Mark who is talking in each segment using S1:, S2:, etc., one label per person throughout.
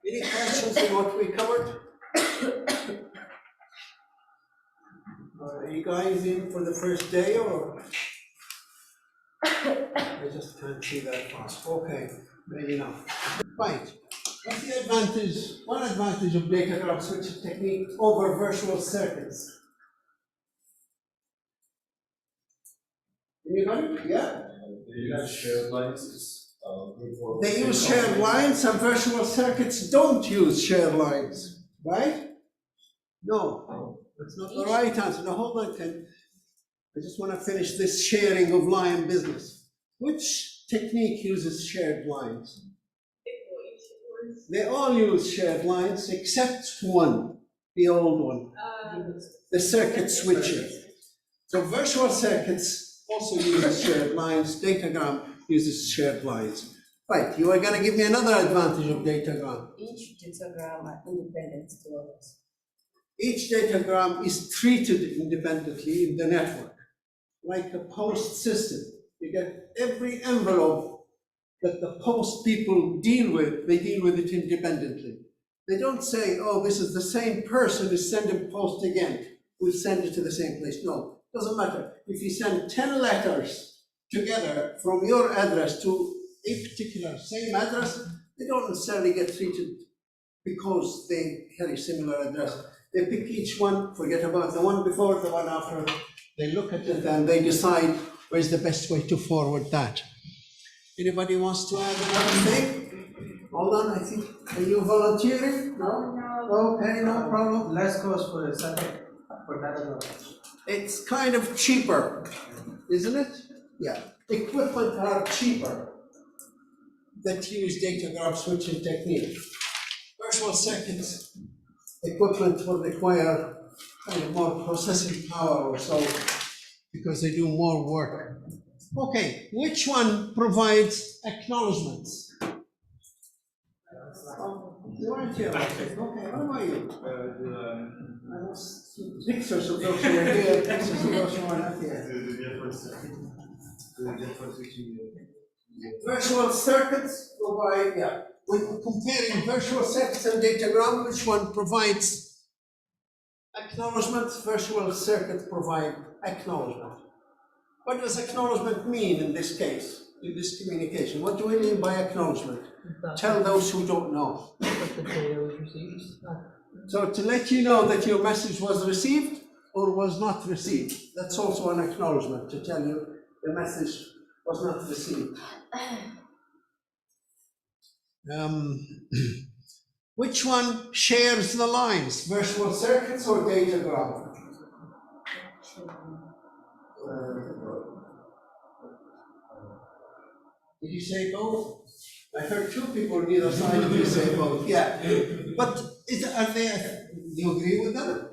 S1: Any questions on what we covered? Are you guys in for the first day or? I just can't see that fast. Okay, maybe not. Right. What's the advantage? One advantage of datagram switching technique over virtual circuits? Anybody? Yeah?
S2: They use shared lines.
S1: They use shared lines, and virtual circuits don't use shared lines, right? No, that's not the right answer. No, hold on, Ken. I just want to finish this sharing of line business. Which technique uses shared lines? They all use shared lines except one, the old one, the circuit switcher. So virtual circuits also uses shared lines. Datagram uses shared lines. Right, you are going to give me another advantage of datagram.
S3: Each datagram are independent to others.
S1: Each datagram is treated independently in the network, like a post system. You get every envelope that the post people deal with, they deal with it independently. They don't say, oh, this is the same person who's sending post again. We'll send it to the same place. No, doesn't matter. If you send 10 letters together from your address to a particular same address, they don't necessarily get treated because they carry similar address. They pick each one, forget about the one before, the one after. They look at it and they decide where's the best way to forward that. Anybody wants to add another thing? Hold on, I think, are you volunteering? No? Okay, no problem.
S4: Less cost for a second for datagram.
S1: It's kind of cheaper, isn't it? Yeah. Equipment are cheaper that use datagram switching technique. Virtual circuits equipment will require kind of more processing power or so because they do more work. Okay, which one provides acknowledgements? You weren't here. Okay, what about you? I was pictures of those who were here, pictures of those who were not here. Virtual circuits provide, yeah. When comparing virtual circuits and datagram, which one provides acknowledgement? Virtual circuits provide acknowledgement. What does acknowledgement mean in this case, in this communication? What do we mean by acknowledgement? Tell those who don't know.
S4: The data was received.
S1: So to let you know that your message was received or was not received. That's also an acknowledgement to tell you the message was not received. Which one shares the lines, virtual circuits or datagram? Did you say both? I heard two people on either side of you say both. Yeah, but are they? Do you agree with them?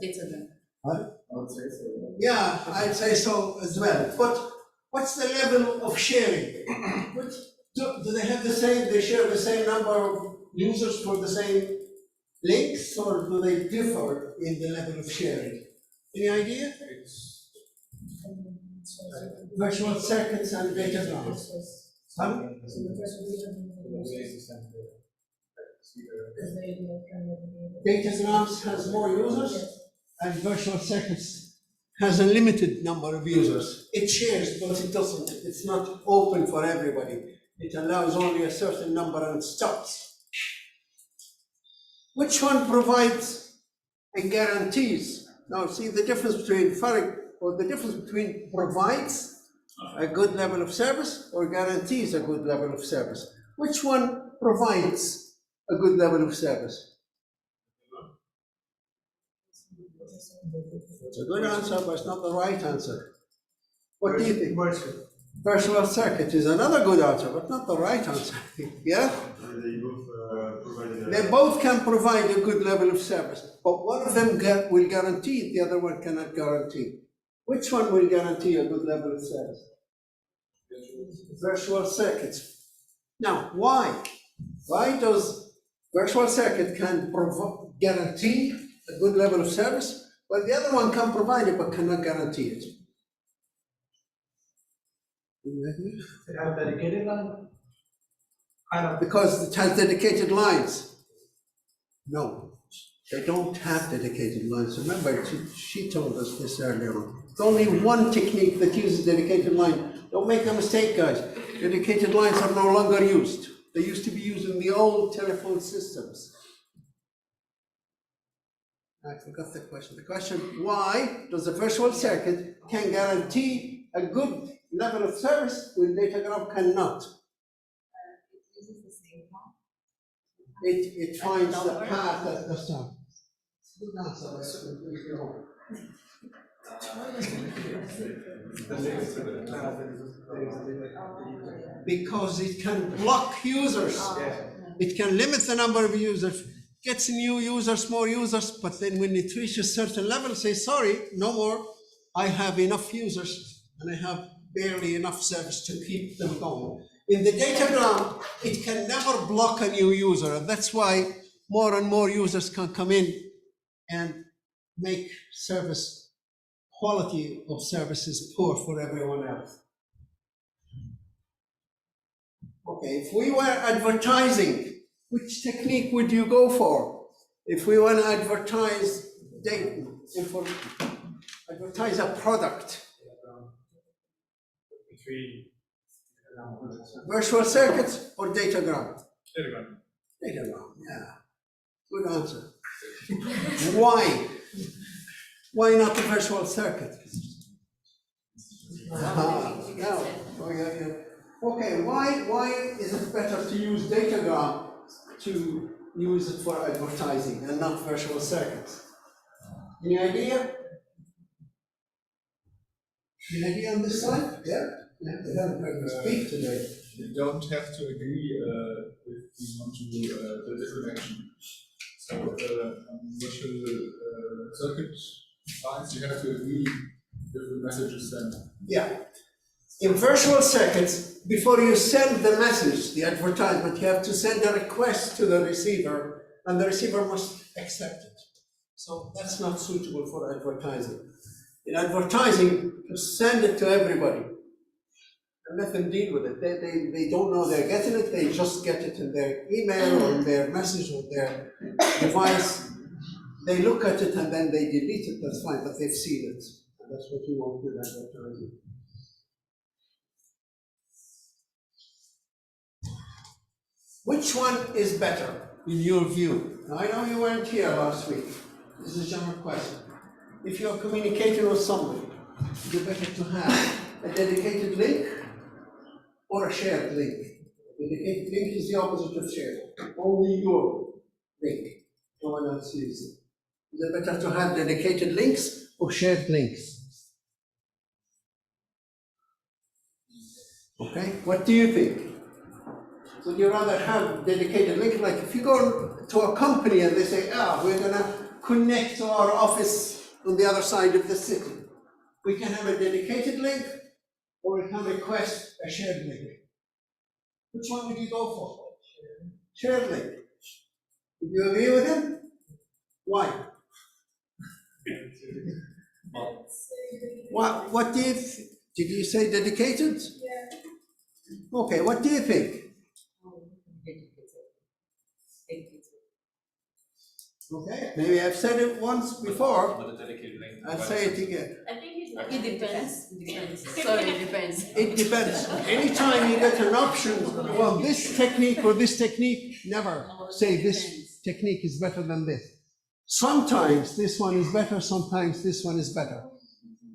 S3: Datagram.
S1: What?
S2: I would say so.
S1: Yeah, I'd say so as well. But what's the level of sharing? Do they have the same? They share the same number of users for the same links, or do they differ in the level of sharing? Any idea? Virtual circuits and datagrams. Datagrams has more users, and virtual circuits has a limited number of users. It shares, but it doesn't. It's not open for everybody. It allows only a certain number and stops. Which one provides and guarantees? Now, see the difference between provides a good level of service or guarantees a good level of service. Which one provides a good level of service? It's a good answer, but it's not the right answer. What do you think? Virtual circuit is another good answer, but not the right answer. Yeah? They both can provide a good level of service, but one of them will guarantee it, the other one cannot guarantee. Which one will guarantee a good level of service? Virtual circuits. Now, why? Why does virtual circuit can guarantee a good level of service, while the other one can provide it but cannot guarantee it?
S4: They have a dedicated line. I don't.
S1: because it has dedicated lines. No, they don't have dedicated lines. Remember, she told us this earlier on. It's only one technique that uses dedicated line. Don't make a mistake, guys. Dedicated lines are no longer used. They used to be used in the old telephone systems. I forgot the question. The question, why does a virtual circuit can guarantee a good level of service when datagram cannot?
S3: It uses the same path.
S1: It finds the path at the start. Good answer. Because it can block users. It can limit the number of users, gets new users, more users, but then when it reaches a certain level, say, sorry, no more. I have enough users and I have barely enough service to keep them going. In the datagram, it can never block a new user, and that's why more and more users can come in and make service, quality of services poor for everyone else. Okay, if we were advertising, which technique would you go for? If we want to advertise data, advertise a product.
S2: Between
S1: Virtual circuits or datagram?
S2: Datagram.
S1: Datagram, yeah. Good answer. Why? Why not the virtual circuit? No. Okay, why is it better to use datagram to use it for advertising and not virtual circuits? Any idea? Any idea on this side? Yeah? They haven't heard me speak today.
S2: You don't have to agree if you want to do the different action. So, virtual circuit lines, you have to agree different messages then.
S1: Yeah. In virtual circuits, before you send the message, the advertisement, you have to send a request to the receiver, and the receiver must accept it. So that's not suitable for advertising. In advertising, just send it to everybody and let them deal with it. They don't know they're getting it, they just get it in their email or in their message or their device. They look at it and then they delete it, that's fine, but they've seen it. And that's what you want with advertising. Which one is better in your view? Now, I know you weren't here last week. This is a general question. If you're communicating with somebody, is it better to have a dedicated link or a shared link? A dedicated link is the opposite of shared. Only your link. No one else uses it. Is it better to have dedicated links or shared links? Okay, what do you think? Would you rather have dedicated link? Like if you go to a company and they say, we're going to connect to our office on the other side of the city. We can have a dedicated link or we can request a shared link. Which one would you go for? Shared link. Would you agree with him? Why? What do you did you say dedicated? Yeah. Okay, what do you think? Okay, maybe I've said it once before. I'll say it again.
S3: I think it depends. Sorry, it depends.
S1: It depends. Anytime you get an option, well, this technique or this technique, never say this technique is better than this. Sometimes this one is better, sometimes this one is better.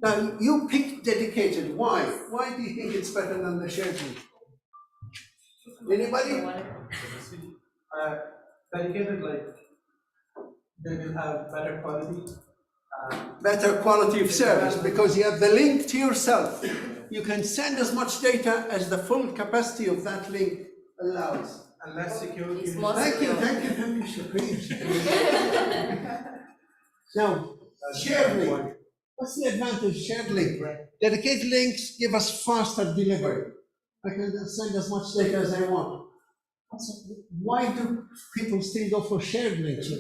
S1: Now, you pick dedicated. Why? Why do you think it's better than the shared link? Anybody?
S4: Dedicated, like, they will have better quality.
S1: Better quality of service because you have the link to yourself. You can send as much data as the full capacity of that link allows.
S4: And less security.
S1: Thank you. Now, shared link. What's the advantage of shared link? Dedicated links give us faster delivery. I can send as much data as I want. Why do people still go for shared links?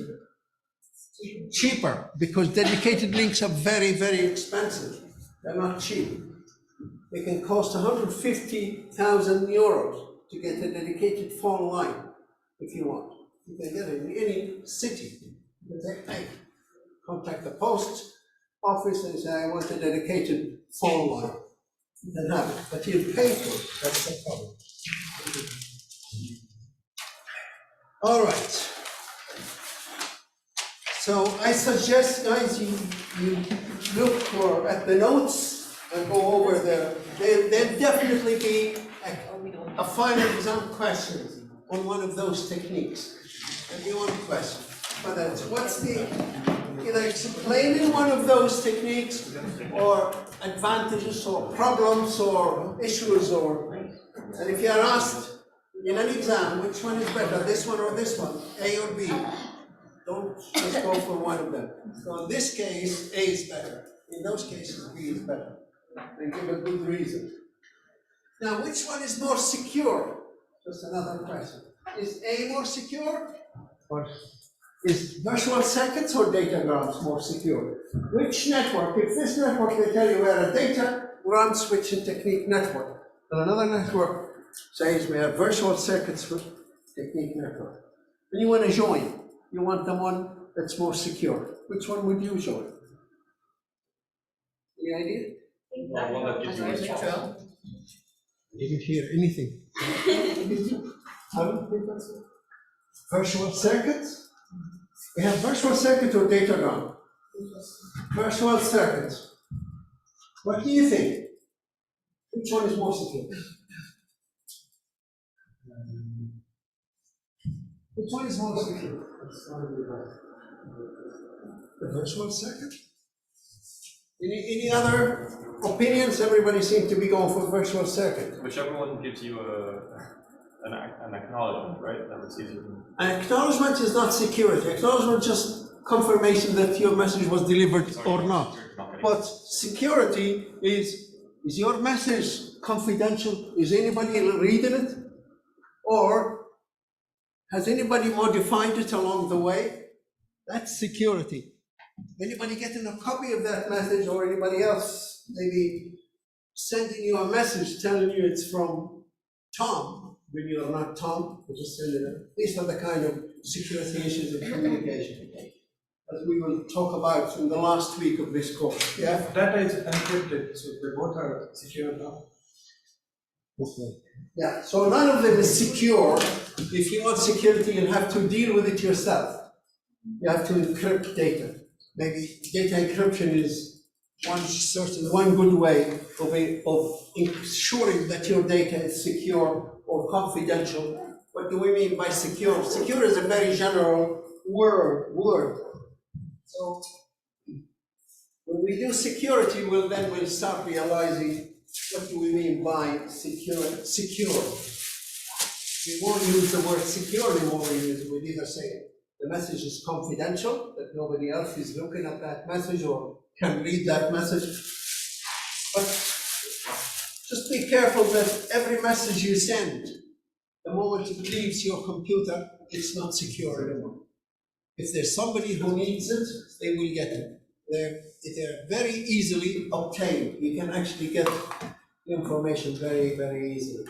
S1: Cheaper, because dedicated links are very, very expensive. They're not cheap. They can cost 150,000 euros to get a dedicated phone line if you want. You can get it in any city. You can say, hey, contact the post office and say, I want a dedicated phone line. You can have it, but you pay for it. That's the problem. All right. So I suggest, guys, you look at the notes and go over there. There'll definitely be a final exam question on one of those techniques. And you want a question. Whether it's either explaining one of those techniques or advantages or problems or issues and if you are asked in an exam which one is better, this one or this one, A or B, don't just go for one of them. So in this case, A is better. In those cases, B is better. And give a good reason. Now, which one is more secure? Just another question. Is A more secure? Or is virtual circuits or datagrams more secure? Which network? If this network, they tell you we are a datagram switching technique network, and another network says we have virtual circuits technique network, and you want to join. You want the one that's more secure. Which one would you join? Any idea?
S5: Well, one that gives you response.
S1: Didn't hear anything. Virtual circuits? We have virtual circuit or datagram? Virtual circuits. What do you think? Which one is more secure? Which one is more secure? The virtual circuit? Any other opinions? Everybody seems to be going for virtual circuit.
S5: Whichever one gives you an acknowledgement, right? That was easier.
S1: An acknowledgement is not security. Acknowledgement is just confirmation that your message was delivered or not. But security is your message confidential? Is anybody reading it? Or has anybody modified it along the way? That's security. Anybody getting a copy of that message or anybody else maybe sending you a message telling you it's from Tom, when you're not Tom, you're just sending it. These are the kind of security issues of communication, as we will talk about in the last week of this course. Yeah?
S4: Data is encrypted, so they both are secure now.
S1: Okay. Yeah, so none of them is secure. If you want security, you'll have to deal with it yourself. You have to encrypt data. Maybe data encryption is one good way of ensuring that your data is secure or confidential. What do we mean by secure? Secure is a very general word. So when we do security, we'll start realizing what do we mean by secure. We won't use the word secure anymore. We'll either say the message is confidential, that nobody else is looking at that message or can read that message. But just be careful that every message you send, the moment it leaves your computer, it's not secure anymore. If there's somebody who needs it, they will get it. They're very easily obtained. You can actually get the information very, very easily.